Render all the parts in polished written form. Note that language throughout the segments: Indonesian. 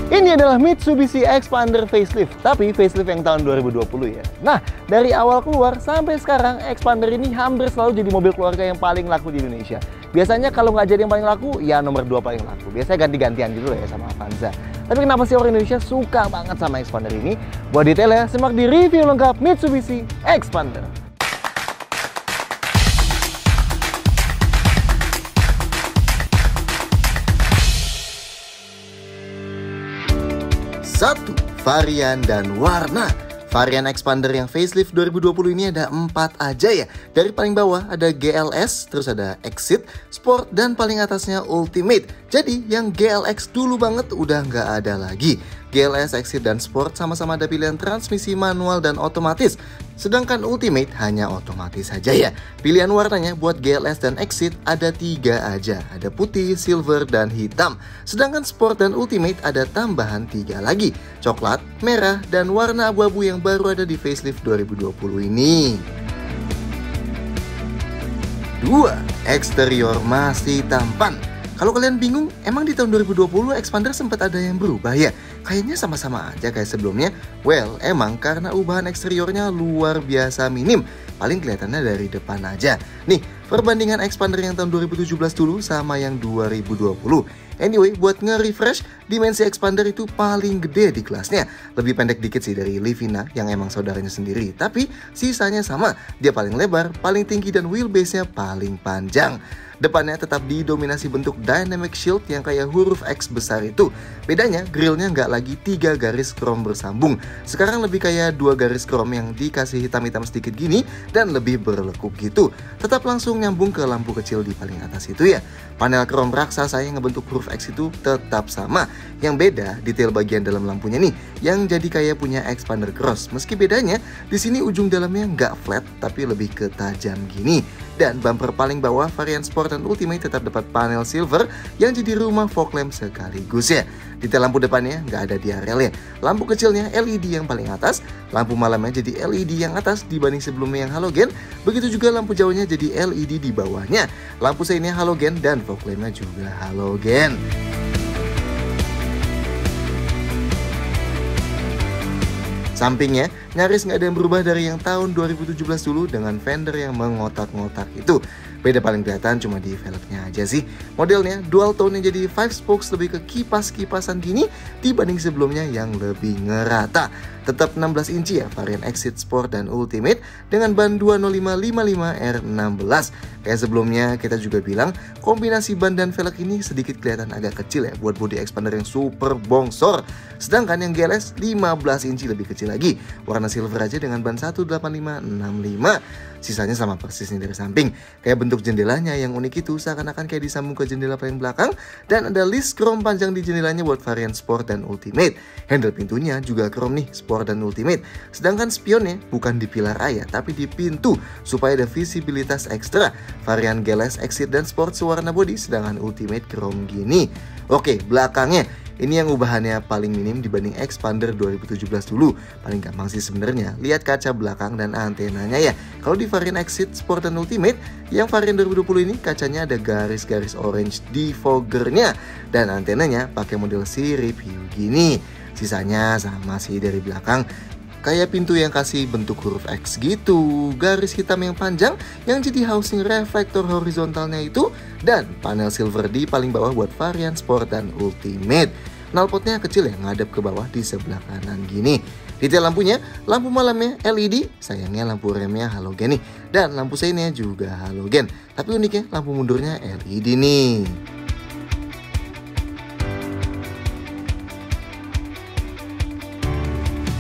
Ini adalah Mitsubishi Xpander facelift, tapi facelift yang tahun 2020 ya. Nah, dari awal keluar sampai sekarang, Xpander ini hampir selalu jadi mobil keluarga yang paling laku di Indonesia. Biasanya kalau nggak jadi yang paling laku, ya nomor 2 paling laku. Biasanya ganti-gantian gitu ya sama Avanza. Tapi kenapa sih orang Indonesia suka banget sama Xpander ini? Buat detailnya, simak di review lengkap Mitsubishi Xpander. Satu, varian dan warna. Varian Xpander yang facelift 2020 ini ada 4 aja ya. Dari paling bawah ada GLS, terus ada Exit, Sport, dan paling atasnya Ultimate. Jadi yang GLX dulu banget udah nggak ada lagi. GLS, Exit, dan Sport sama-sama ada pilihan transmisi manual dan otomatis. Sedangkan Ultimate hanya otomatis saja ya. Pilihan warnanya buat GLS dan Exit ada 3 aja. Ada putih, silver, dan hitam. Sedangkan Sport dan Ultimate ada tambahan 3 lagi. Coklat, merah, dan warna abu-abu yang baru ada di facelift 2020 ini. 2. Eksterior masih tampan. Kalau kalian bingung, emang di tahun 2020 Xpander sempat ada yang berubah ya? Kayaknya sama-sama aja kayak sebelumnya. Well, emang karena ubahan eksteriornya luar biasa minim. Paling kelihatannya dari depan aja. Nih, perbandingan Xpander yang tahun 2017 dulu sama yang 2020. Anyway, buat nge-refresh, dimensi Xpander itu paling gede di kelasnya. Lebih pendek dikit sih dari Livina yang emang saudaranya sendiri. Tapi sisanya sama. Dia paling lebar, paling tinggi, dan wheelbase-nya paling panjang. Depannya tetap didominasi bentuk dynamic shield yang kayak huruf X besar itu. Bedanya, grillnya nggak lagi 3 garis krom bersambung. Sekarang lebih kayak 2 garis krom yang dikasih hitam-hitam sedikit gini dan lebih berlekuk gitu. Tetap langsung nyambung ke lampu kecil di paling atas itu ya. Panel krom raksasa yang ngebentuk huruf X itu tetap sama. Yang beda, detail bagian dalam lampunya nih, yang jadi kayak punya Xpander Cross. Meski bedanya, di sini ujung dalamnya nggak flat, tapi lebih ke tajam gini. Dan bumper paling bawah varian Sport dan Ultimate tetap dapat panel silver yang jadi rumah fog lamp sekaligus ya. Detail lampu depannya nggak ada diarelnya. Lampu kecilnya LED yang paling atas, lampu malamnya jadi LED yang atas dibanding sebelumnya yang halogen. Begitu juga lampu jauhnya jadi LED di bawahnya. Lampu seinnya halogen dan fog lampnya juga halogen. Sampingnya nyaris nggak ada yang berubah dari yang tahun 2017 dulu dengan fender yang mengotak-ngotak itu. Beda paling kelihatan cuma di velgnya aja sih. Modelnya dual tone yang jadi 5 spokes lebih ke kipas-kipasan gini dibanding sebelumnya yang lebih ngerata. Tetap 16 inci ya varian Exit, Sport, dan Ultimate dengan ban 205/55 R16. Kayak sebelumnya kita juga bilang kombinasi ban dan velg ini sedikit kelihatan agak kecil ya buat bodi Xpander yang super bongsor. Sedangkan yang GLS 15 inci lebih kecil lagi. Warna silver aja dengan ban 185/65. Sisanya sama persis nih dari samping. Kayak bentuk jendelanya yang unik itu seakan-akan kayak disambung ke jendela paling belakang. Dan ada list chrome panjang di jendelanya buat varian Sport dan Ultimate. Handle pintunya juga chrome nih, Sport dan Ultimate. Sedangkan spionnya bukan di pilar A ya, tapi di pintu supaya ada visibilitas ekstra. Varian GLS, Exit, dan Sport sewarna body, sedangkan Ultimate chrome gini. Oke, belakangnya. Ini yang ubahannya paling minim dibanding Xpander 2017 dulu. Paling gampang sih sebenarnya lihat kaca belakang dan antenanya ya. Kalau di varian Exit, Sport, dan Ultimate, yang varian 2020 ini kacanya ada garis-garis orange di foggernya. Dan antenanya pakai model sirip hiu gini. Sisanya sama sih dari belakang. Kayak pintu yang kasih bentuk huruf X gitu. Garis hitam yang panjang yang jadi housing reflektor horizontalnya itu. Dan panel silver di paling bawah buat varian Sport dan Ultimate. Knalpotnya kecil ya, ngadep ke bawah di sebelah kanan gini. Detail lampunya, lampu malamnya LED. Sayangnya lampu remnya halogen nih. Dan lampu seinnya juga halogen. Tapi uniknya lampu mundurnya LED nih.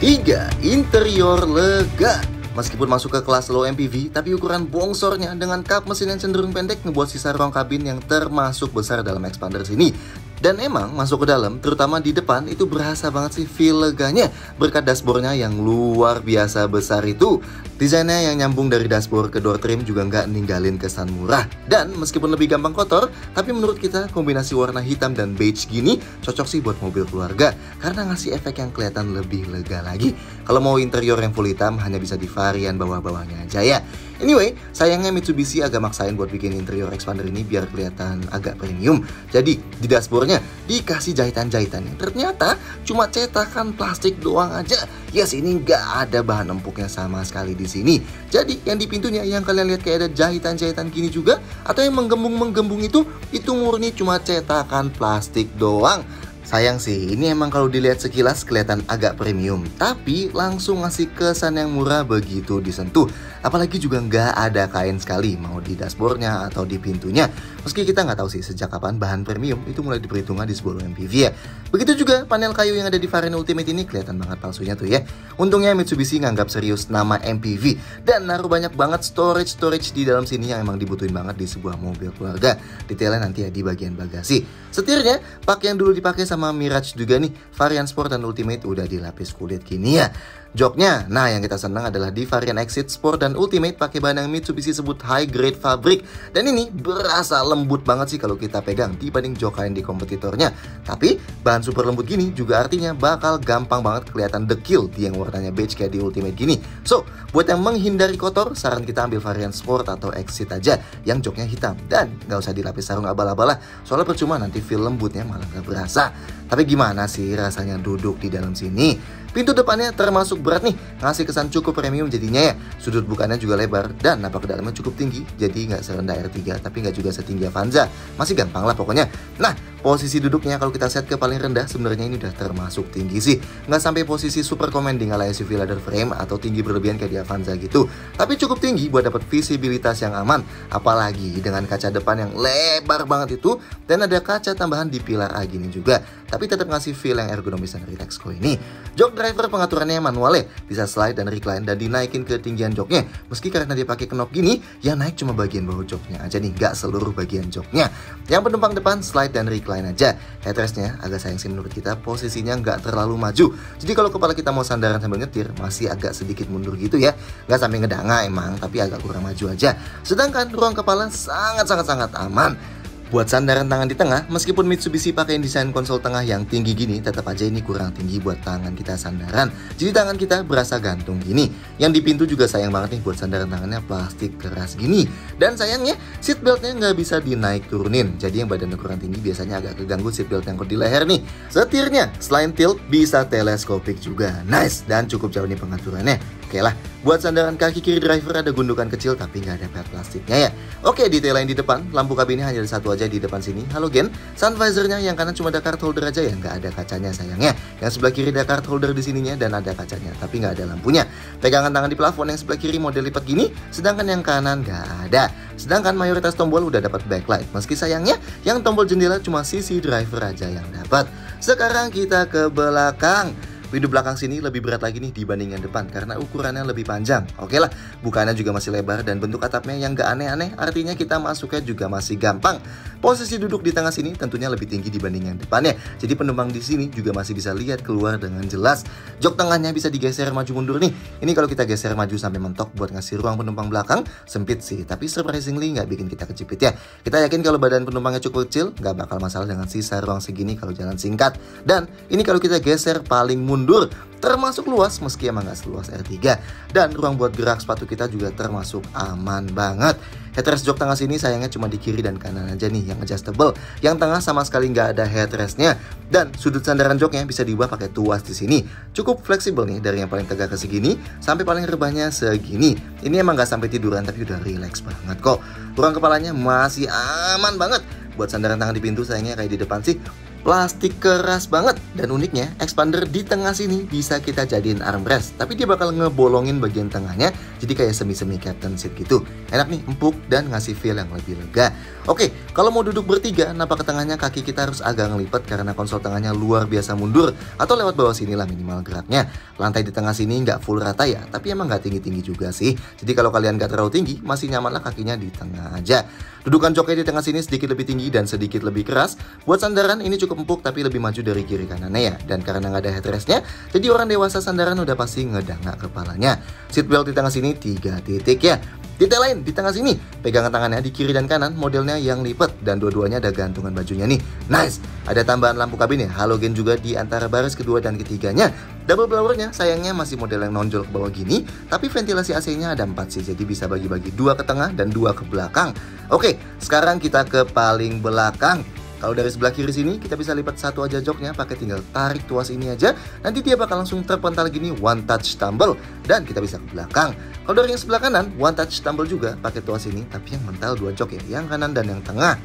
3. Interior lega. Meskipun masuk ke kelas low MPV, tapi ukuran bongsornya dengan kap mesin yang cenderung pendek ngebuat sisa ruang kabin yang termasuk besar dalam Xpander sini. Dan emang masuk ke dalam, terutama di depan, itu berasa banget sih feel leganya berkat dashboardnya yang luar biasa besar itu. Desainnya yang nyambung dari dashboard ke door trim juga nggak ninggalin kesan murah. Dan meskipun lebih gampang kotor, tapi menurut kita kombinasi warna hitam dan beige gini cocok sih buat mobil keluarga karena ngasih efek yang kelihatan lebih lega lagi. Kalau mau interior yang full hitam hanya bisa di varian bawah-bawahnya aja ya. Anyway, sayangnya Mitsubishi agak maksain buat bikin interior expander ini biar kelihatan agak premium. Jadi di dashboardnya dikasih jahitan-jahitan yang ternyata cuma cetakan plastik doang aja. Yes, ini nggak ada bahan empuknya sama sekali di sini. Jadi yang di pintunya yang kalian lihat kayak ada jahitan-jahitan gini juga, atau yang menggembung-menggembung itu murni cuma cetakan plastik doang. Sayang sih, ini emang kalau dilihat sekilas kelihatan agak premium, tapi langsung ngasih kesan yang murah begitu disentuh. Apalagi juga nggak ada kain sekali, mau di dashboardnya atau di pintunya. Meski kita nggak tahu sih sejak kapan bahan premium itu mulai diperhitungkan di sebuah MPV ya. Begitu juga panel kayu yang ada di varian Ultimate ini kelihatan banget palsunya tuh ya. Untungnya Mitsubishi nganggap serius nama MPV dan naruh banyak banget storage di dalam sini yang emang dibutuhin banget di sebuah mobil keluarga. Detailnya nanti ya di bagian bagasi. Setirnya pakai yang dulu dipakai sama Mirage juga nih, varian Sport dan Ultimate udah dilapis kulit gini ya. Joknya, nah yang kita senang adalah di varian Exit, Sport, dan Ultimate pakai bahan yang Mitsubishi sebut high grade fabric. Dan ini berasa lembut banget sih kalau kita pegang dibanding jok lain di kompetitornya. Tapi bahan super lembut gini juga artinya bakal gampang banget kelihatan dekil di yang warnanya beige kayak di Ultimate gini. So, buat yang menghindari kotor, saran kita ambil varian Sport atau Exit aja yang joknya hitam. Dan nggak usah dilapis sarung abal-abal lah, soalnya percuma nanti feel lembutnya malah nggak berasa. Tapi gimana sih rasanya duduk di dalam sini? Pintu depannya termasuk berat nih, ngasih kesan cukup premium jadinya ya. Sudut bukannya juga lebar dan napak ke dalamnya cukup tinggi, jadi nggak serendah R3 tapi nggak juga setinggi Avanza. Masih gampang lah pokoknya. Nah, posisi duduknya kalau kita set ke paling rendah sebenarnya ini udah termasuk tinggi sih. Nggak sampai posisi super commanding ala SUV leather frame atau tinggi berlebihan kayak di Avanza gitu. Tapi cukup tinggi buat dapat visibilitas yang aman. Apalagi dengan kaca depan yang lebar banget itu dan ada kaca tambahan di pilar A gini juga. Tapi tetap ngasih feel yang ergonomis dan relax kok ini. Jok driver pengaturannya manual ya, bisa slide dan recline dan dinaikin ketinggian joknya. Meski karena dia pakai knop gini, yang naik cuma bagian bawah joknya aja nih, nggak seluruh bagian joknya. Yang penumpang depan slide dan recline aja. Headrestnya agak sayang sih menurut kita, posisinya nggak terlalu maju. Jadi kalau kepala kita mau sandaran sambil nyetir, masih agak sedikit mundur gitu ya. Nggak sampai ngedanga emang, tapi agak kurang maju aja. Sedangkan ruang kepala sangat aman. Buat sandaran tangan di tengah, meskipun Mitsubishi pakai desain konsol tengah yang tinggi gini, tetap aja ini kurang tinggi buat tangan kita sandaran. Jadi tangan kita berasa gantung gini. Yang di pintu juga sayang banget nih buat sandaran tangannya plastik keras gini. Dan sayangnya seatbeltnya nggak bisa dinaik turunin. Jadi yang badannya kurang tinggi biasanya agak keganggu seatbelt yang di leher nih. Setirnya selain tilt bisa teleskopik juga. Nice dan cukup jauh nih pengaturannya. Oke lah, buat sandaran kaki kiri driver ada gundukan kecil tapi nggak ada pet plastiknya ya. Oke, detail lain di depan, lampu kabinnya hanya ada satu aja di depan sini, halogen. Sun visornya yang kanan cuma ada card holder aja ya, nggak ada kacanya sayangnya. Yang sebelah kiri ada card holder di sininya dan ada kacanya, tapi nggak ada lampunya. Pegangan tangan di plafon yang sebelah kiri model lipat gini, sedangkan yang kanan nggak ada. Sedangkan mayoritas tombol udah dapat backlight, meski sayangnya yang tombol jendela cuma sisi driver aja yang dapat. Sekarang kita ke belakang. Pintu belakang sini lebih berat lagi nih dibanding yang depan karena ukurannya lebih panjang. Oke lah, bukannya juga masih lebar dan bentuk atapnya yang gak aneh-aneh, artinya kita masuknya juga masih gampang. Posisi duduk di tengah sini tentunya lebih tinggi dibanding yang depannya. Jadi penumpang di sini juga masih bisa lihat keluar dengan jelas. Jok tengahnya bisa digeser maju mundur nih. Ini kalau kita geser maju sampai mentok buat ngasih ruang penumpang belakang, sempit sih, tapi surprisingly nggak bikin kita kejepit ya. Kita yakin kalau badan penumpangnya cukup kecil, nggak bakal masalah dengan sisa ruang segini kalau jalan singkat. Dan ini kalau kita geser paling mundur, termasuk luas meski emang nggak seluas R3. Dan ruang buat gerak sepatu kita juga termasuk aman banget. Headrest jok tengah sini sayangnya cuma di kiri dan kanan aja nih yang adjustable. Yang tengah sama sekali nggak ada headrestnya. Dan sudut sandaran joknya bisa diubah pakai tuas di sini. Cukup fleksibel nih dari yang paling tegak ke segini sampai paling rebahnya segini. Ini emang nggak sampai tiduran tapi udah relax banget kok. Ruang kepalanya masih aman banget. Buat sandaran tangan di pintu sayangnya kayak di depan sih plastik keras banget. Dan uniknya expander di tengah sini bisa kita jadiin armrest, tapi dia bakal ngebolongin bagian tengahnya jadi kayak semi-semi captain seat gitu. Enak nih, empuk dan ngasih feel yang lebih lega. Oke, kalau mau duduk bertiga, napak ke tengahnya kaki kita harus agak ngelipat karena konsol tengahnya luar biasa mundur, atau lewat bawah sini lah minimal geraknya. Lantai di tengah sini nggak full rata ya, tapi emang nggak tinggi-tinggi juga sih. Jadi kalau kalian nggak terlalu tinggi, masih nyaman lah kakinya di tengah aja. Dudukan joknya di tengah sini sedikit lebih tinggi dan sedikit lebih keras. Buat sandaran ini cukup empuk tapi lebih maju dari kiri kanannya ya. Dan karena nggak ada headrestnya, jadi orang dewasa sandaran udah pasti ngedanga kepalanya. Seatbelt di tengah sini 3 titik ya. Detail lain di tengah sini, pegangan tangannya di kiri dan kanan modelnya yang lipat dan dua-duanya ada gantungan bajunya nih. Nice. Ada tambahan lampu kabin ya, halogen juga di antara baris kedua dan ketiganya. Double blowernya sayangnya masih model yang nonjol ke bawah gini, tapi ventilasi AC-nya ada 4 sih, jadi bisa bagi-bagi 2 ke tengah dan 2 ke belakang. Oke, sekarang kita ke paling belakang. Kalau dari sebelah kiri sini kita bisa lipat satu aja joknya, pakai tinggal tarik tuas ini aja. Nanti dia bakal langsung terpental gini, one touch tumble, dan kita bisa ke belakang. Kalau dari yang sebelah kanan, one touch tumble juga pakai tuas ini, tapi yang mental 2 jok ya, yang kanan dan yang tengah.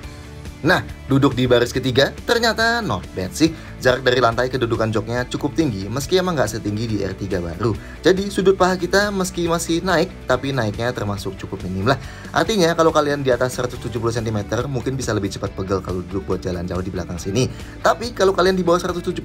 Nah, duduk di baris ketiga ternyata not bad sih. Jarak dari lantai kedudukan joknya cukup tinggi, meski emang nggak setinggi di R3 baru. Jadi sudut paha kita meski masih naik, tapi naiknya termasuk cukup minim lah. Artinya kalau kalian di atas 170 cm mungkin bisa lebih cepat pegel kalau duduk buat jalan jauh di belakang sini. Tapi kalau kalian di bawah 170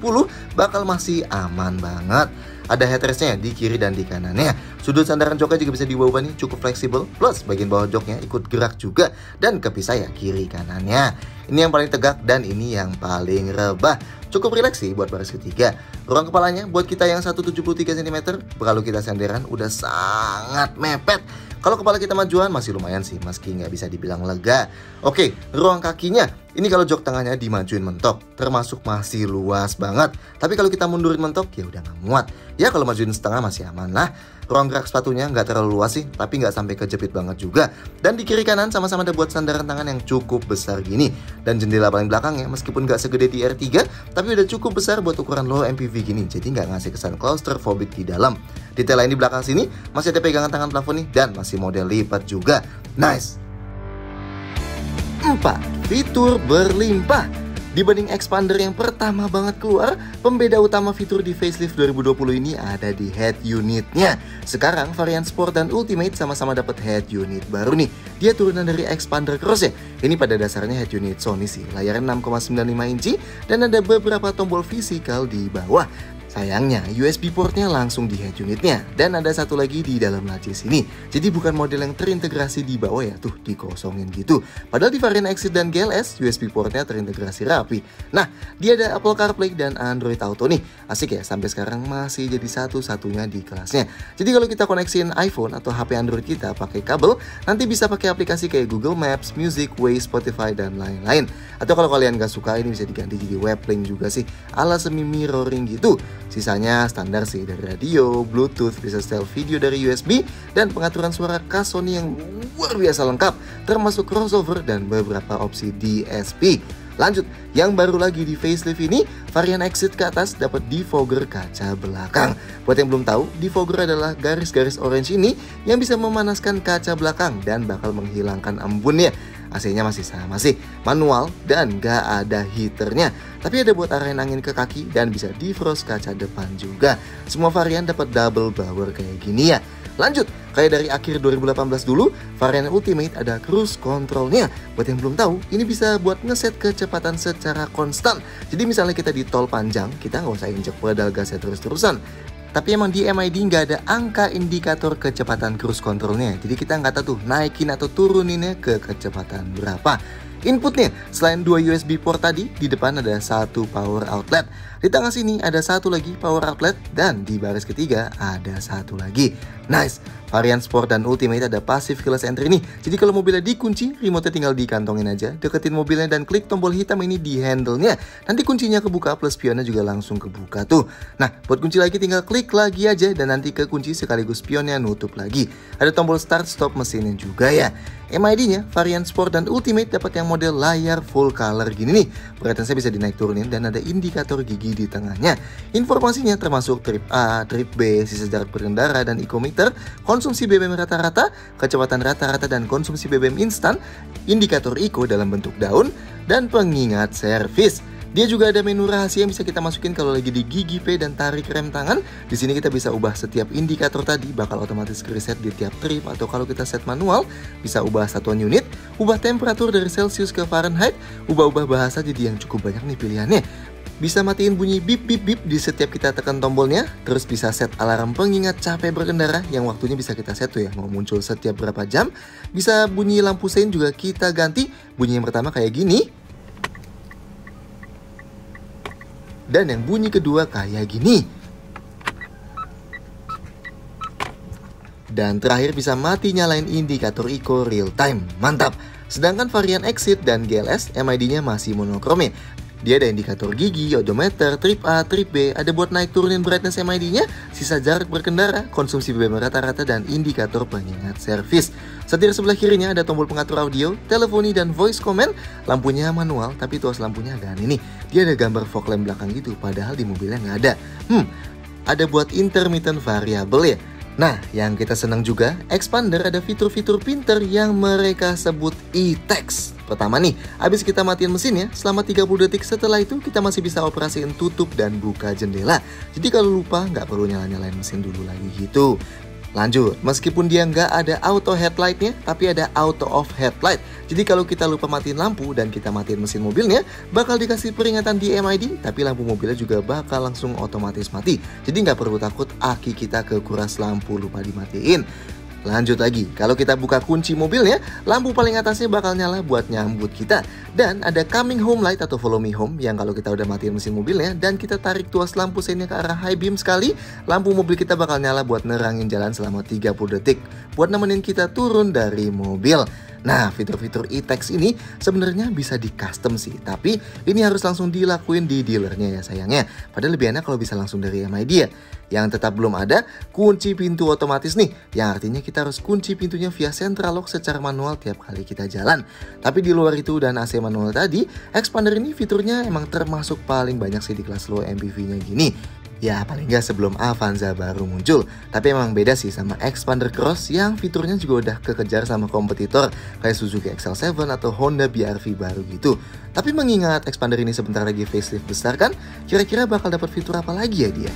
bakal masih aman banget. Ada headrestnya di kiri dan di kanannya. Sudut sandaran joknya juga bisa diubah nih, cukup fleksibel. Plus bagian bawah joknya ikut gerak juga dan kepisah ya kiri kanannya. Ini yang paling tegak dan ini yang paling rebah. Cukup rileks sih buat baris ketiga. Ruang kepalanya buat kita yang 173 cm, kalau kita senderan udah sangat mepet. Kalau kepala kita majuan masih lumayan sih, meski nggak bisa dibilang lega. Oke, ruang kakinya. Ini kalau jok tengahnya dimajuin mentok, termasuk masih luas banget. Tapi kalau kita mundurin mentok, ya udah nggak muat. Ya kalau majuin setengah masih aman lah. Ruang gerak sepatunya nggak terlalu luas sih, tapi nggak sampai kejepit banget juga. Dan di kiri kanan sama-sama ada buat sandaran tangan yang cukup besar gini. Dan jendela paling belakangnya meskipun nggak segede di R3, tapi udah cukup besar buat ukuran low MPV gini. Jadi nggak ngasih kesan claustrophobic di dalam. Detail lain di belakang sini masih ada pegangan tangan plafon nih dan masih model lipat juga. Nice. 4. Fitur berlimpah. Dibanding expander yang pertama banget keluar, pembeda utama fitur di facelift 2020 ini ada di head unitnya. Sekarang varian Sport dan Ultimate sama-sama dapat head unit baru nih. Dia turunan dari expander cross ya. Ini pada dasarnya head unit Sony sih. Layarnya 6,95 inci dan ada beberapa tombol fisikal di bawah. Sayangnya USB portnya langsung di head unitnya dan ada satu lagi di dalam laci sini. Jadi bukan model yang terintegrasi di bawah ya, tuh dikosongin gitu. Padahal di varian Exit dan GLS USB portnya terintegrasi rapi. Nah, dia ada Apple CarPlay dan Android Auto nih. Asik ya, sampai sekarang masih jadi satu-satunya di kelasnya. Jadi kalau kita koneksiin iPhone atau HP Android kita pakai kabel, nanti bisa pakai aplikasi kayak Google Maps, Music, Waze, Spotify dan lain-lain. Atau kalau kalian gak suka, ini bisa diganti jadi Weblink juga sih, ala semi mirroring gitu. Sisanya standar sih, dari radio, Bluetooth, bisa setel video dari USB, dan pengaturan suara khas Sony yang luar biasa lengkap, termasuk crossover dan beberapa opsi DSP. Lanjut, yang baru lagi di facelift ini, varian Exit ke atas dapat defogger kaca belakang. Buat yang belum tahu, defogger adalah garis-garis orange ini yang bisa memanaskan kaca belakang dan bakal menghilangkan embunnya. AC-nya masih sama sih, manual dan gak ada heaternya. Tapi ada buat arahin angin ke kaki dan bisa defrost kaca depan juga. Semua varian dapat double blower kayak gini ya. Lanjut, kayak dari akhir 2018 dulu, varian Ultimate ada cruise controlnya. Buat yang belum tahu, ini bisa buat ngeset kecepatan secara konstan. Jadi misalnya kita di tol panjang, kita nggak usah injek pedal gasnya terus-terusan. Tapi emang di MID nggak ada angka indikator kecepatan cruise controlnya. Jadi kita nggak tahu tuh naikin atau turuninnya ke kecepatan berapa. Inputnya, selain 2 USB port tadi, di depan ada 1 power outlet. Di tengah sini ada 1 lagi power outlet dan di baris ketiga ada 1 lagi. Nice. Varian Sport dan Ultimate ada passive keyless entry nih. Jadi kalau mobilnya dikunci, remote-nya tinggal dikantongin aja, deketin mobilnya dan klik tombol hitam ini di handle-nya. Nanti kuncinya kebuka plus spionnya juga langsung kebuka tuh. Nah, buat kunci lagi tinggal klik lagi aja dan nanti kekunci sekaligus spionnya nutup lagi. Ada tombol start stop mesinnya juga ya. MID-nya varian Sport dan Ultimate dapat yang model layar full color gini nih. Brightness-nya bisa dinaik turunin dan ada indikator gigi di tengahnya. Informasinya termasuk trip A, trip B, sisa jarak berkendara dan ecometer, konsumsi BBM rata-rata, kecepatan rata-rata dan konsumsi BBM instan, indikator eco dalam bentuk daun, dan pengingat servis. Dia juga ada menu rahasia yang bisa kita masukin kalau lagi di gigi P dan tarik rem tangan. Di sini kita bisa ubah setiap indikator tadi, bakal otomatis reset di tiap trip, atau kalau kita set manual, bisa ubah satuan unit, ubah temperatur dari Celsius ke Fahrenheit, ubah-ubah bahasa jadi yang cukup banyak nih pilihannya. Bisa matiin bunyi bip bip bip di setiap kita tekan tombolnya, terus bisa set alarm pengingat capek berkendara yang waktunya bisa kita set tuh ya, mau muncul setiap berapa jam. Bisa bunyi lampu sein juga kita ganti, bunyi yang pertama kayak gini, dan yang bunyi kedua kayak gini. Dan terakhir bisa mati nyalain indikator eco real time. Mantap! Sedangkan varian Exit dan GLS MID-nya masih monochrome. Dia ada indikator gigi, odometer, trip A, trip B, ada buat naik turunin brightness MID-nya, sisa jarak berkendara, konsumsi BBM rata-rata, dan indikator pengingat servis. Setir sebelah kirinya ada tombol pengatur audio, teleponi, dan voice command. Lampunya manual, tapi tuas lampunya agak aneh nih. Dia ada gambar fog lamp belakang gitu, padahal di mobilnya nggak ada. Ada buat intermittent variable ya. Nah, yang kita senang juga, Expander ada fitur-fitur pinter yang mereka sebut e-text. Pertama nih, abis kita matiin mesinnya, selama 30 detik setelah itu kita masih bisa operasiin tutup dan buka jendela. Jadi kalau lupa, nggak perlu nyalain mesin dulu lagi gitu. Lanjut, meskipun dia nggak ada auto headlightnya, tapi ada auto off headlight. Jadi kalau kita lupa matiin lampu dan kita matiin mesin mobilnya, bakal dikasih peringatan di MID, tapi lampu mobilnya juga bakal langsung otomatis mati. Jadi nggak perlu takut aki kita kekuras lampu lupa dimatiin. Lanjut lagi, kalau kita buka kunci mobilnya, lampu paling atasnya bakal nyala buat nyambut kita. Dan ada coming home light atau follow me home yang kalau kita udah matiin mesin mobilnya dan kita tarik tuas lampu seinnya ke arah high beam sekali, lampu mobil kita bakal nyala buat nerangin jalan selama 30 detik buat nemenin kita turun dari mobil. Nah, fitur-fitur e-text ini sebenarnya bisa di custom sih, tapi ini harus langsung dilakuin di dealernya ya sayangnya. Padahal lebih enak kalau bisa langsung dari MID ya. Yang tetap belum ada, kunci pintu otomatis nih, yang artinya kita harus kunci pintunya via central lock secara manual tiap kali kita jalan. Tapi di luar itu dan AC manual tadi, Expander ini fiturnya emang termasuk paling banyak sih di kelas low MPV-nya gini. Ya paling nggak sebelum Avanza baru muncul. Tapi emang beda sih sama Expander Cross yang fiturnya juga udah kekejar sama kompetitor kayak Suzuki XL7 atau Honda BR-V baru gitu. Tapi mengingat Expander ini sebentar lagi facelift besar kan, kira-kira bakal dapat fitur apa lagi ya dia?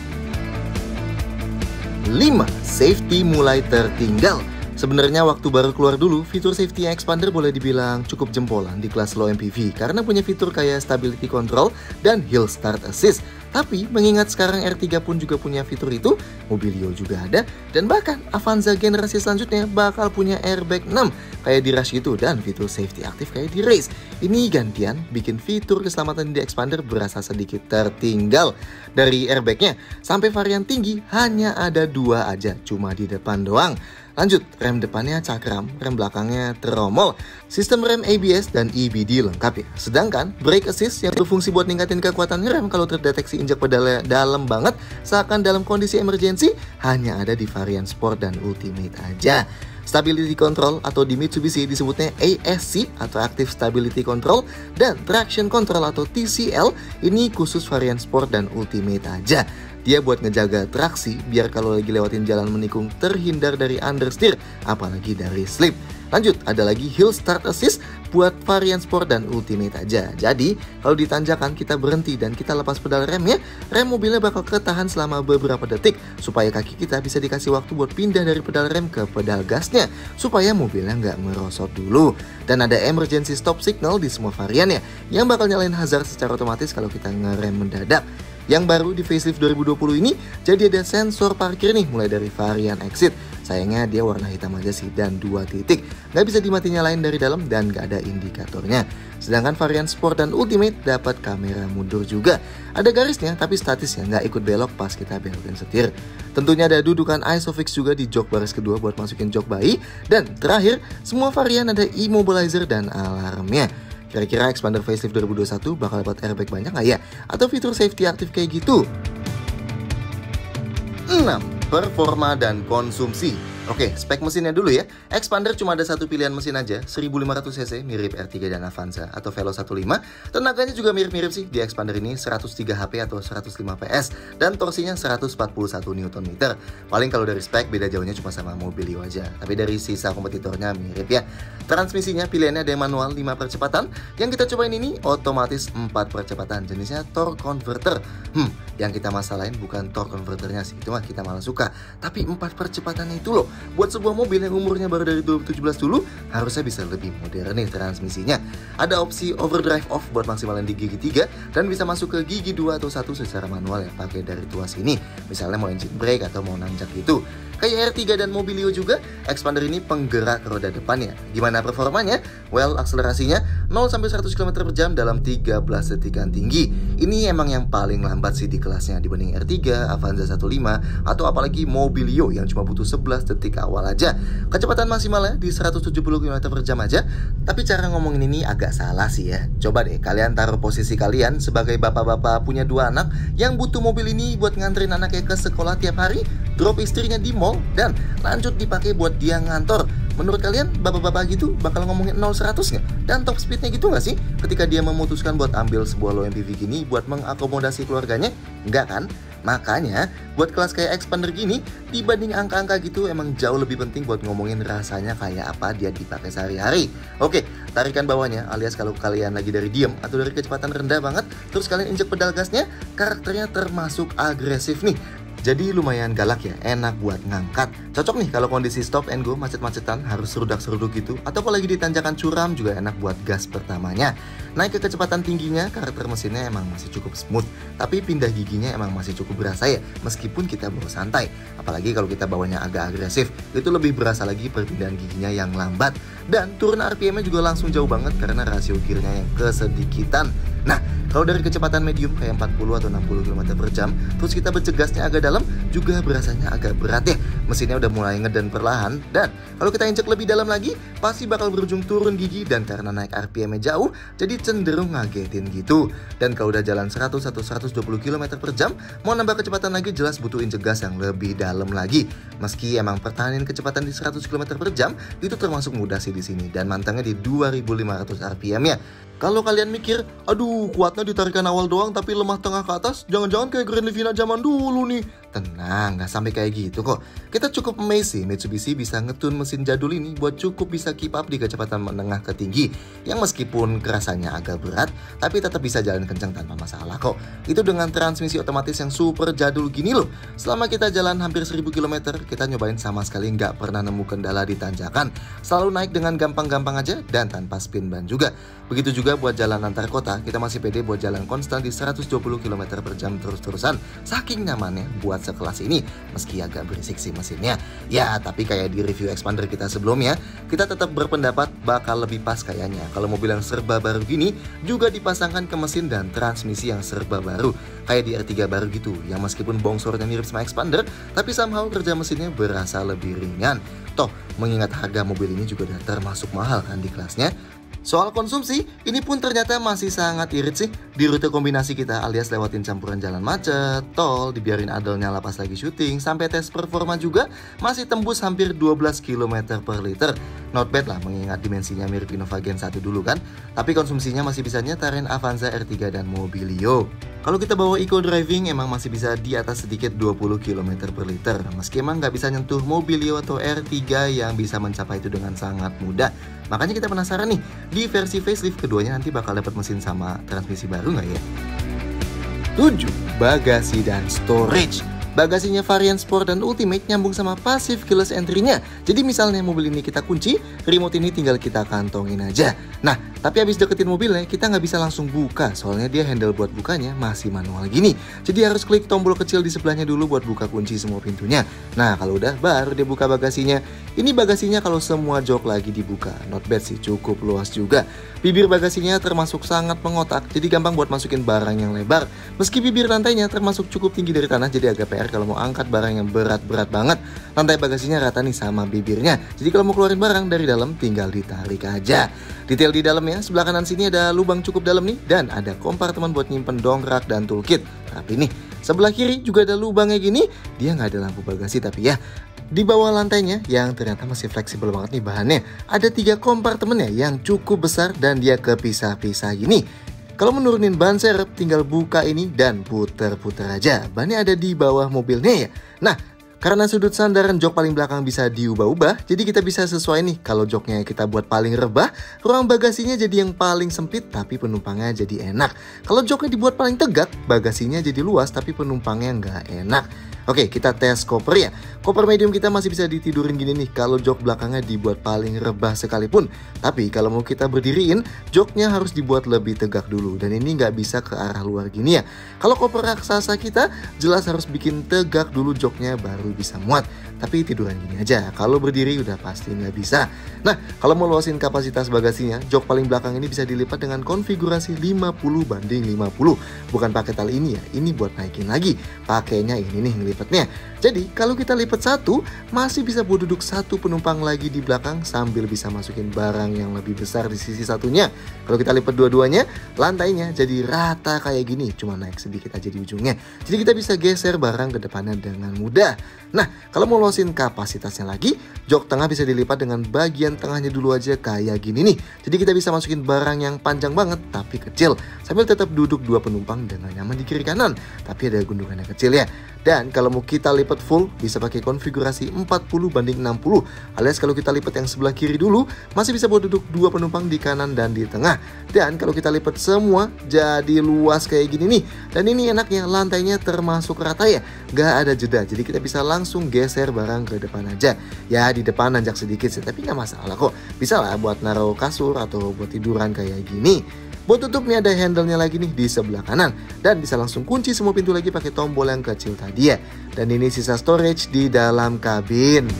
5. Safety mulai tertinggal. Sebenarnya waktu baru keluar dulu, fitur safety Expander boleh dibilang cukup jempolan di kelas low MPV karena punya fitur kayak stability control dan hill start assist. Tapi mengingat sekarang R3 pun juga punya fitur itu, Mobilio juga ada, dan bahkan Avanza generasi selanjutnya bakal punya airbag 6 kayak di Rush gitu dan fitur safety aktif kayak di Race. Ini gantian bikin fitur keselamatan di Expander berasa sedikit tertinggal. Dari airbagnya sampai varian tinggi hanya ada 2 aja, cuma di depan doang. Lanjut, rem depannya cakram, rem belakangnya tromol, sistem rem ABS dan EBD lengkap ya. Sedangkan brake assist yang berfungsi buat ningkatin kekuatan rem kalau terdeteksi injak pedalnya dalam banget, seakan dalam kondisi emergency, hanya ada di varian Sport dan Ultimate aja. Stability Control atau di Mitsubishi disebutnya ASC atau Active Stability Control, dan Traction Control atau TCL ini khusus varian Sport dan Ultimate aja. Dia buat ngejaga traksi biar kalau lagi lewatin jalan menikung terhindar dari understeer, apalagi dari slip. Lanjut, ada lagi Hill Start Assist buat varian Sport dan Ultimate aja. Jadi, kalau ditanjakan kita berhenti dan kita lepas pedal remnya, rem mobilnya bakal ketahan selama beberapa detik supaya kaki kita bisa dikasih waktu buat pindah dari pedal rem ke pedal gasnya supaya mobilnya nggak merosot dulu. Dan ada Emergency Stop Signal di semua variannya yang bakal nyalain hazard secara otomatis kalau kita ngerem mendadak. Yang baru di facelift 2020 ini, jadi ada sensor parkir nih mulai dari varian Exit. Sayangnya dia warna hitam aja sih dan 2 titik. Nggak bisa dimati nyalain dari dalam dan nggak ada indikatornya. Sedangkan varian Sport dan Ultimate dapat kamera mundur juga. Ada garisnya tapi statis ya, nggak ikut belok pas kita belokin setir. Tentunya ada dudukan ISOFIX juga di jok baris kedua buat masukin jok bayi. Dan terakhir, semua varian ada immobilizer dan alarmnya. Kira-kira Expander facelift 2021 bakal dapat airbag banyak nggak ya? Atau fitur safety aktif kayak gitu? 6. Performa dan konsumsi. Oke, spek mesinnya dulu ya. Expander cuma ada satu pilihan mesin aja, 1500cc mirip R3 dan Avanza atau Velo 15. Tenaganya juga mirip-mirip sih. Di Expander ini 103 HP atau 105 PS dan torsinya 141 Nm. Paling kalau dari spek beda jauhnya cuma sama Mobilio aja. Tapi dari sisa kompetitornya mirip ya. Transmisinya pilihannya ada yang manual 5 percepatan. Yang kita cobain ini otomatis 4 percepatan. Jenisnya torque converter. Yang kita masalahin bukan torque converternya sih, itu mah kita malah suka. Tapi 4 percepatannya itu loh. Buat sebuah mobil yang umurnya baru dari 2017 dulu, harusnya bisa lebih modern nih transmisinya. Ada opsi overdrive off buat maksimalin di gigi 3 dan bisa masuk ke gigi 2 atau 1 secara manual ya pakai dari tuas ini. Misalnya mau engine brake atau mau nanjak gitu. Kayak R3 dan Mobilio juga, Expander ini penggerak roda depannya. Gimana performanya? Well, akselerasinya 0-100 km/jam dalam 13 detikan tinggi. Ini emang yang paling lambat sih di kelasnya dibanding R3, Avanza 15, atau apalagi Mobilio yang cuma butuh 11 detik awal aja. Kecepatan maksimalnya di 170 km/jam aja. Tapi cara ngomongin ini agak salah sih ya. Coba deh kalian taruh posisi kalian sebagai bapak-bapak punya 2 anak yang butuh mobil ini buat nganterin anaknya ke sekolah tiap hari, drop istrinya di mall, dan lanjut dipakai buat dia ngantor. Menurut kalian bapak-bapak gitu bakal ngomongin 0-100 nggak? Dan top speednya gitu nggak sih ketika dia memutuskan buat ambil sebuah low MPV gini buat mengakomodasi keluarganya? Nggak kan? Makanya buat kelas kayak Expander gini, dibanding angka-angka gitu emang jauh lebih penting buat ngomongin rasanya kayak apa dia dipakai sehari-hari. Oke, tarikan bawahnya alias kalau kalian lagi dari diem atau dari kecepatan rendah banget, terus kalian injek pedal gasnya, karakternya termasuk agresif nih. Jadi lumayan galak ya, enak buat ngangkat. Cocok nih kalau kondisi stop and go macet-macetan harus serudak-seruduk gitu. Atau kalau lagi di tanjakan curam juga enak buat gas pertamanya. Naik ke kecepatan tingginya, karakter mesinnya emang masih cukup smooth. Tapi pindah giginya emang masih cukup berasa ya, meskipun kita bawa santai. Apalagi kalau kita bawanya agak agresif, itu lebih berasa lagi perpindahan giginya yang lambat. Dan turun RPM-nya juga langsung jauh banget karena rasio gearnya yang kesedikitan. Nah, kalau dari kecepatan medium kayak 40 atau 60 km/jam, terus kita bercegasnya agak dalam, juga berasanya agak berat ya. Mesinnya udah mulai ngeden perlahan, dan kalau kita injek lebih dalam lagi, pasti bakal berujung turun gigi, dan karena naik RPM-nya jauh, jadi cenderung ngagetin gitu. Dan kalau udah jalan 100 atau 120 km/jam, mau nambah kecepatan lagi jelas butuh injek gas yang lebih dalam lagi. Meski emang pertahanan kecepatan di 100 km/jam, itu termasuk mudah sih di sini, dan mantengnya di 2500 RPM ya. Kalau kalian mikir, aduh kuatnya ditarikan awal doang tapi lemah tengah ke atas, jangan-jangan kayak Grand Livina zaman dulu nih. Tenang, nggak sampai kayak gitu kok. Kita cukup amazed sih Mitsubishi bisa ngetun mesin jadul ini buat cukup bisa keep up di kecepatan menengah ke tinggi, yang meskipun kerasanya agak berat, tapi tetap bisa jalan kencang tanpa masalah kok. Itu dengan transmisi otomatis yang super jadul gini loh. Selama kita jalan hampir 1000 km, kita nyobain sama sekali nggak pernah nemu kendala di tanjakan. Selalu naik dengan gampang-gampang aja dan tanpa spin ban juga. Begitu juga buat jalan antar kota, kita masih pede buat jalan konstan di 120 km/jam terus-terusan. Saking nyamannya buat sekelas ini, meski agak berisik sih mesinnya. Ya, tapi kayak di review Expander kita sebelumnya, kita tetap berpendapat bakal lebih pas kayaknya kalau mobil yang serba baru gini juga dipasangkan ke mesin dan transmisi yang serba baru. Kayak di R3 baru gitu, yang meskipun bongsornya mirip sama Expander, tapi somehow kerja mesinnya berasa lebih ringan. Toh, mengingat harga mobil ini juga udah termasuk mahal kan di kelasnya. Soal konsumsi, ini pun ternyata masih sangat irit sih. Di rute kombinasi kita alias lewatin campuran jalan macet, tol, dibiarin idle nyala pas lagi syuting, sampai tes performa juga masih tembus hampir 12 km per liter. Not bad lah mengingat dimensinya mirip Innova Gen 1 dulu kan. Tapi konsumsinya masih bisa nyetarin Avanza R3 dan Mobilio. Kalau kita bawa eco driving emang masih bisa di atas sedikit 20 km per liter. Meski emang nggak bisa nyentuh Mobilio atau R3 yang bisa mencapai itu dengan sangat mudah. Makanya kita penasaran nih, di versi facelift keduanya nanti bakal dapat mesin sama transmisi baru nggak ya? 7. Bagasi dan storage. Bagasinya varian Sport dan Ultimate nyambung sama passive keyless entry-nya. Jadi misalnya mobil ini kita kunci, remote ini tinggal kita kantongin aja. Nah, tapi habis deketin mobilnya, kita nggak bisa langsung buka, soalnya dia handle buat bukanya masih manual gini. Jadi harus klik tombol kecil di sebelahnya dulu buat buka kunci semua pintunya. Nah, kalau udah, baru dia buka bagasinya. Ini bagasinya kalau semua jok lagi dibuka. Not bad sih, cukup luas juga. Bibir bagasinya termasuk sangat mengotak, jadi gampang buat masukin barang yang lebar. Meski bibir lantainya termasuk cukup tinggi dari tanah, jadi agak PR kalau mau angkat barang yang berat-berat banget. Lantai bagasinya rata nih sama bibirnya, jadi kalau mau keluarin barang dari dalam tinggal ditarik aja. Detail di dalamnya, sebelah kanan sini ada lubang cukup dalam nih, dan ada kompartemen buat nyimpen dongkrak dan toolkit. Rapi nih. Sebelah kiri juga ada lubangnya gini, dia nggak ada lampu bagasi tapi ya. Di bawah lantainya yang ternyata masih fleksibel banget nih bahannya, ada 3 kompartemennya yang cukup besar dan dia kepisah-pisah gini. Kalau menurunin ban serep, tinggal buka ini dan puter-puter aja. Bannya ada di bawah mobilnya ya. Nah, karena sudut sandaran jok paling belakang bisa diubah-ubah, jadi kita bisa sesuai nih. Kalau joknya kita buat paling rebah, ruang bagasinya jadi yang paling sempit tapi penumpangnya jadi enak. Kalau joknya dibuat paling tegak, bagasinya jadi luas tapi penumpangnya nggak enak. Oke, kita tes koper ya. Koper medium kita masih bisa ditidurin gini nih kalau jok belakangnya dibuat paling rebah sekalipun. Tapi kalau mau kita berdiriin, joknya harus dibuat lebih tegak dulu. Dan ini nggak bisa ke arah luar gini ya. Kalau koper raksasa kita jelas harus bikin tegak dulu joknya baru bisa muat. Tapi tiduran gini aja, kalau berdiri udah pasti nggak bisa. Nah, kalau mau luasin kapasitas bagasinya, jok paling belakang ini bisa dilipat dengan konfigurasi 50/50. Bukan pakai tali ini ya, ini buat naikin lagi. Pakainya ini nih ngelipatnya. Jadi kalau kita lipat satu, masih bisa buat duduk satu penumpang lagi di belakang sambil bisa masukin barang yang lebih besar di sisi satunya. Kalau kita lipat dua-duanya, lantainya jadi rata kayak gini, cuma naik sedikit aja di ujungnya. Jadi kita bisa geser barang ke depannya dengan mudah. Nah, kalau mau luasin kapasitasnya lagi, jok tengah bisa dilipat dengan bagian tengahnya dulu aja kayak gini nih. Jadi kita bisa masukin barang yang panjang banget tapi kecil, sambil tetap duduk dua penumpang dengan nyaman di kiri kanan. Tapi ada gundukannya kecil ya. Dan kalau mau kita lipat full, bisa pakai konfigurasi 40/60. Alias kalau kita lipat yang sebelah kiri dulu, masih bisa buat duduk dua penumpang di kanan dan di tengah. Dan kalau kita lipat semua, jadi luas kayak gini nih. Dan ini enaknya, lantainya termasuk rata ya, gak ada jeda. Jadi kita bisa langsung geser barang ke depan aja. Ya di depan nanjak sedikit sih, tapi gak masalah kok. Bisa lah buat naruh kasur atau buat tiduran kayak gini. Buat tutup nih ada handle-nya lagi nih di sebelah kanan. Dan bisa langsung kunci semua pintu lagi pakai tombol yang kecil tadi ya. Dan ini sisa storage di dalam kabin.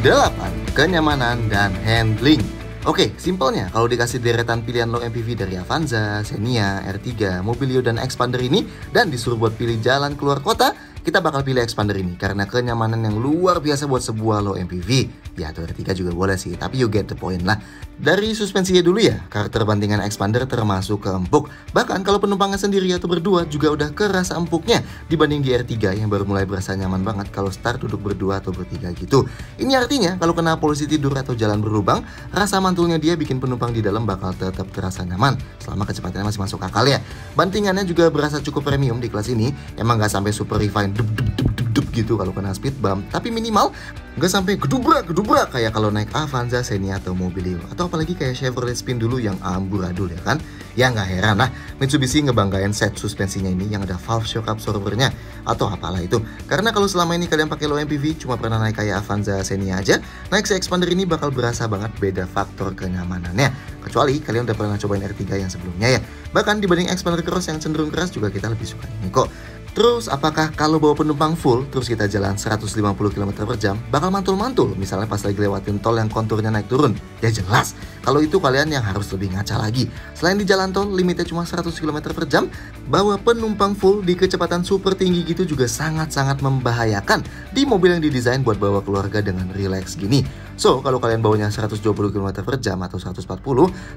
Delapan, kenyamanan dan handling. Oke, simpelnya kalau dikasih deretan pilihan low MPV dari Avanza, Xenia, R3, Mobilio, dan Expander ini dan disuruh buat pilih jalan keluar kota, kita bakal pilih Expander ini karena kenyamanan yang luar biasa buat sebuah low MPV. Ya, atau R3 juga boleh sih, tapi you get the point lah. Dari suspensinya dulu ya, karakter bantingan Expander termasuk ke empuk. Bahkan kalau penumpangnya sendiri atau berdua juga udah kerasa empuknya dibanding di R3 yang baru mulai berasa nyaman banget kalau start duduk berdua atau bertiga gitu. Ini artinya kalau kena polusi tidur atau jalan berlubang, rasa mantulnya dia bikin penumpang di dalam bakal tetap terasa nyaman selama kecepatannya masih masuk akal ya. Bantingannya juga berasa cukup premium di kelas ini, emang gak sampai super refined gitu kalau kena speed bump, tapi minimal gak sampai gedubrak kayak kalau naik Avanza, Xenia, atau Mobilio, atau apalagi kayak Chevrolet Spin dulu yang amburadul ya kan. Ya nggak heran lah Mitsubishi ngebanggain set suspensinya ini yang ada valve shock absorbernya atau apalah itu. Karena kalau selama ini kalian pakai low MPV cuma pernah naik kayak Avanza, Xenia aja, naik si Expander ini bakal berasa banget beda faktor kenyamanannya. Kecuali kalian udah pernah cobain R3 yang sebelumnya ya. Bahkan dibanding Expander Cross yang cenderung keras juga kita lebih suka ini kok. Terus apakah kalau bawa penumpang full terus kita jalan 150 km per jam bakal mantul-mantul misalnya pas lagi lewatin tol yang konturnya naik turun? Ya jelas, kalau itu kalian yang harus lebih ngaca lagi. Selain di jalan tol limitnya cuma 100 km per jam, bawa penumpang full di kecepatan super tinggi gitu juga sangat-sangat membahayakan di mobil yang didesain buat bawa keluarga dengan relax gini. So, kalau kalian bawanya 120 km per jam atau 140,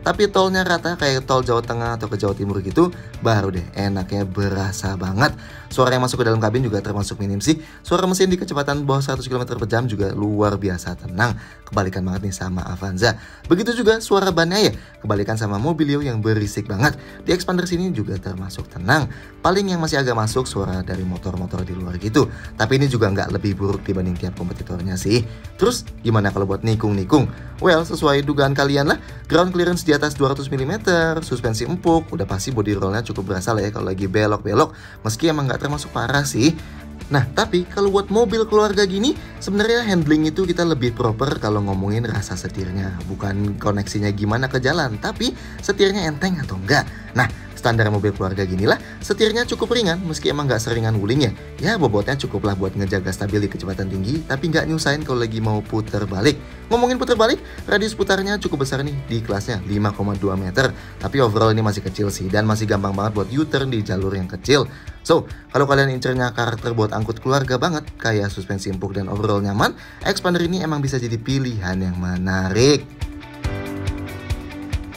tapi tolnya rata kayak tol Jawa Tengah atau ke Jawa Timur gitu, baru deh enaknya berasa banget. Suara yang masuk ke dalam kabin juga termasuk minim sih. Suara mesin di kecepatan bawah 100 km per jam juga luar biasa tenang. Kebalikan banget nih sama Avanza. Begitu juga suara bannya ya, kebalikan sama Mobilio yang berisik banget. Di Expander sini juga termasuk tenang. Paling yang masih agak masuk suara dari motor-motor di luar gitu. Tapi ini juga nggak lebih buruk dibanding tiap kompetitornya sih. Terus gimana kalau buat nikung-nikung? Well, sesuai dugaan kalian lah, ground clearance di atas 200 mm, suspensi empuk, udah pasti body rollnya cukup berasa lah ya kalau lagi belok-belok, meski emang nggak termasuk parah sih. Nah, tapi kalau buat mobil keluarga gini, sebenarnya handling itu kita lebih proper kalau ngomongin rasa setirnya. Bukan koneksinya gimana ke jalan, tapi setirnya enteng atau enggak. Nah, standar mobil keluarga gini lah, setirnya cukup ringan meski emang nggak seringan wuling ya. Ya, bobotnya cukup lah buat ngejaga stabil di kecepatan tinggi, tapi nggak nyusahin kalau lagi mau puter balik. Ngomongin puter balik, radius putarnya cukup besar nih di kelasnya 5,2 meter. Tapi overall ini masih kecil sih dan masih gampang banget buat U-turn di jalur yang kecil. So, kalau kalian incernya karakter buat angkut keluarga banget, kayak suspensi empuk dan overall nyaman, Expander ini emang bisa jadi pilihan yang menarik.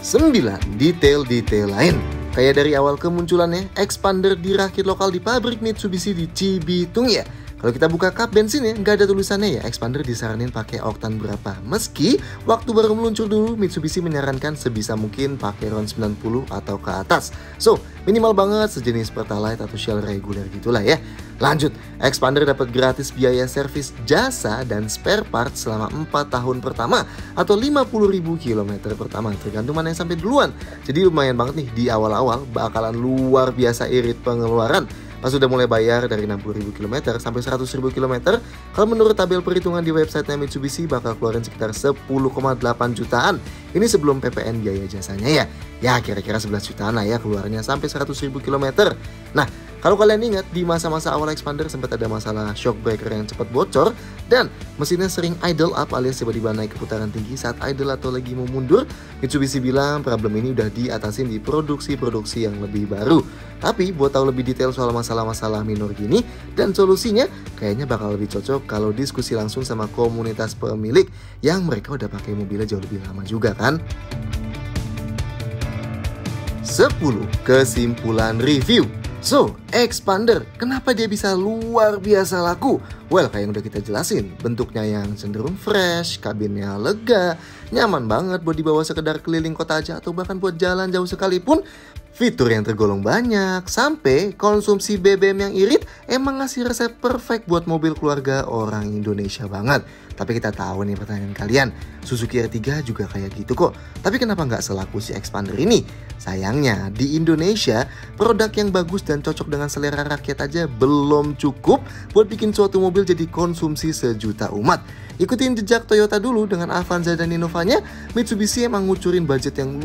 9. Detail-detail lain. Kayak dari awal kemunculannya, Expander dirakit lokal di pabrik Mitsubishi di Cibitung ya. Kalau kita buka kap bensin ya, nggak ada tulisannya ya Expander disaranin pakai oktan berapa. Meski waktu baru meluncur dulu, Mitsubishi menyarankan sebisa mungkin pakai RON 90 atau ke atas. So, minimal banget sejenis Pertalite atau Shell reguler gitulah ya. Lanjut, Expander dapat gratis biaya servis jasa dan spare part selama 4 tahun pertama atau 50.000 km pertama, tergantung mana yang sampai duluan. Jadi lumayan banget nih di awal-awal bakalan luar biasa irit pengeluaran. Pas sudah mulai bayar dari 60.000 km sampai 100.000 km, kalau menurut tabel perhitungan di websitenya Mitsubishi bakal keluarin sekitar 10,8 jutaan. Ini sebelum PPN biaya jasanya ya. Ya kira-kira 11 jutaan lah ya keluarnya sampai 100.000 km. Nah, kalau kalian ingat di masa-masa awal Expander sempat ada masalah shock breaker yang cepat bocor dan mesinnya sering idle up alias tiba-tiba naik ke putaran tinggi saat idle atau lagi mau mundur. Mitsubishi bilang problem ini udah diatasin di produksi yang lebih baru. Tapi buat tahu lebih detail soal masalah-masalah minor gini dan solusinya, kayaknya bakal lebih cocok kalau diskusi langsung sama komunitas pemilik yang mereka udah pakai mobilnya jauh lebih lama juga kan. 10. Kesimpulan review. So, Expander, kenapa dia bisa luar biasa laku? Well, kayak yang udah kita jelasin, bentuknya yang cenderung fresh, kabinnya lega, nyaman banget buat dibawa sekedar keliling kota aja atau bahkan buat jalan jauh sekalipun. Fitur yang tergolong banyak, sampai konsumsi BBM yang irit emang ngasih resep perfect buat mobil keluarga orang Indonesia banget. Tapi kita tahu nih pertanyaan kalian, Suzuki R3 juga kayak gitu kok. Tapi kenapa nggak selaku si Expander ini? Sayangnya di Indonesia, produk yang bagus dan cocok dengan selera rakyat aja belum cukup buat bikin suatu mobil jadi konsumsi sejuta umat. Ikutin jejak Toyota dulu dengan Avanza dan Innovanya, Mitsubishi emang ngucurin budget yang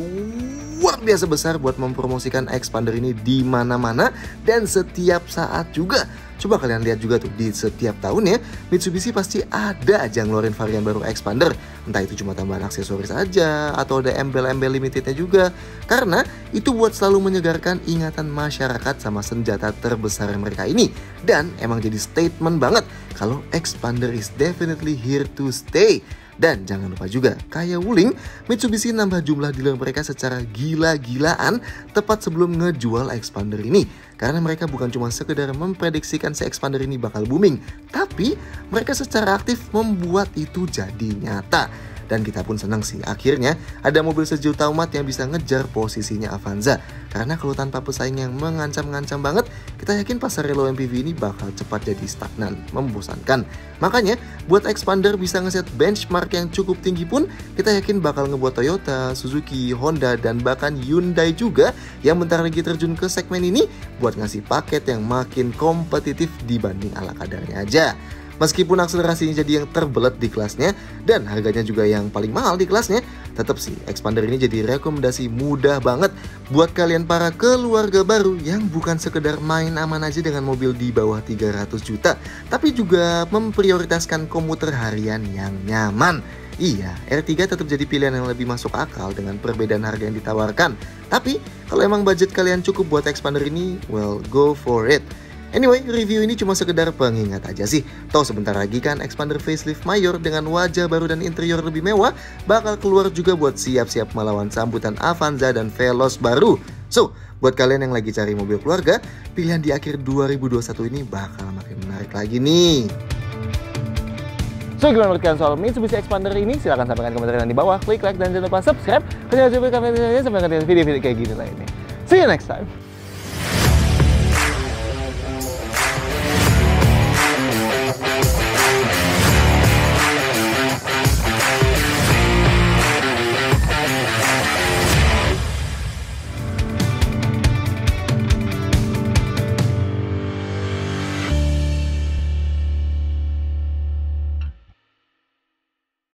luar biasa besar buat mempromosikan Expander ini di mana-mana dan setiap saat juga. Coba kalian lihat juga tuh di setiap tahunnya Mitsubishi pasti ada aja ngeluarin varian baru Expander. Entah itu cuma tambahan aksesoris aja atau ada embel-embel limitednya juga. Karena itu buat selalu menyegarkan ingatan masyarakat sama senjata terbesar mereka ini. Dan emang jadi statement banget kalau Expander is definitely here to stay. Dan jangan lupa juga, kayak Wuling, Mitsubishi nambah jumlah dealer mereka secara gila-gilaan tepat sebelum ngejual Expander ini. Karena mereka bukan cuma sekedar memprediksikan si Expander ini bakal booming, tapi mereka secara aktif membuat itu jadi nyata. Dan kita pun senang sih, akhirnya ada mobil sejuta umat yang bisa ngejar posisinya Avanza. Karena kalau tanpa pesaing yang mengancam-ngancam banget, kita yakin pasar low MPV ini bakal cepat jadi stagnan, membosankan. Makanya, buat Expander bisa ngeset benchmark yang cukup tinggi pun, kita yakin bakal ngebuat Toyota, Suzuki, Honda, dan bahkan Hyundai juga yang bentar lagi terjun ke segmen ini buat ngasih paket yang makin kompetitif dibanding ala kadarnya aja. Meskipun akselerasinya jadi yang terbelet di kelasnya dan harganya juga yang paling mahal di kelasnya, tetap sih Expander ini jadi rekomendasi mudah banget buat kalian para keluarga baru yang bukan sekedar main aman aja dengan mobil di bawah 300 juta, tapi juga memprioritaskan komuter harian yang nyaman. Iya, R3 tetap jadi pilihan yang lebih masuk akal dengan perbedaan harga yang ditawarkan. Tapi kalau emang budget kalian cukup buat Expander ini, well, go for it. Anyway, review ini cuma sekedar pengingat aja sih. Toh sebentar lagi kan Expander facelift Mayor dengan wajah baru dan interior lebih mewah bakal keluar juga buat siap-siap melawan sambutan Avanza dan Veloz baru. So, buat kalian yang lagi cari mobil keluarga, pilihan di akhir 2021 ini bakal makin menarik lagi nih. So, gimana menurut kalian soal Mitsubishi Expander ini? Silahkan sampaikan komentar di bawah, klik like dan jangan lupa subscribe. Sampai ketemu di video-video kayak gini lainnya. See you next time.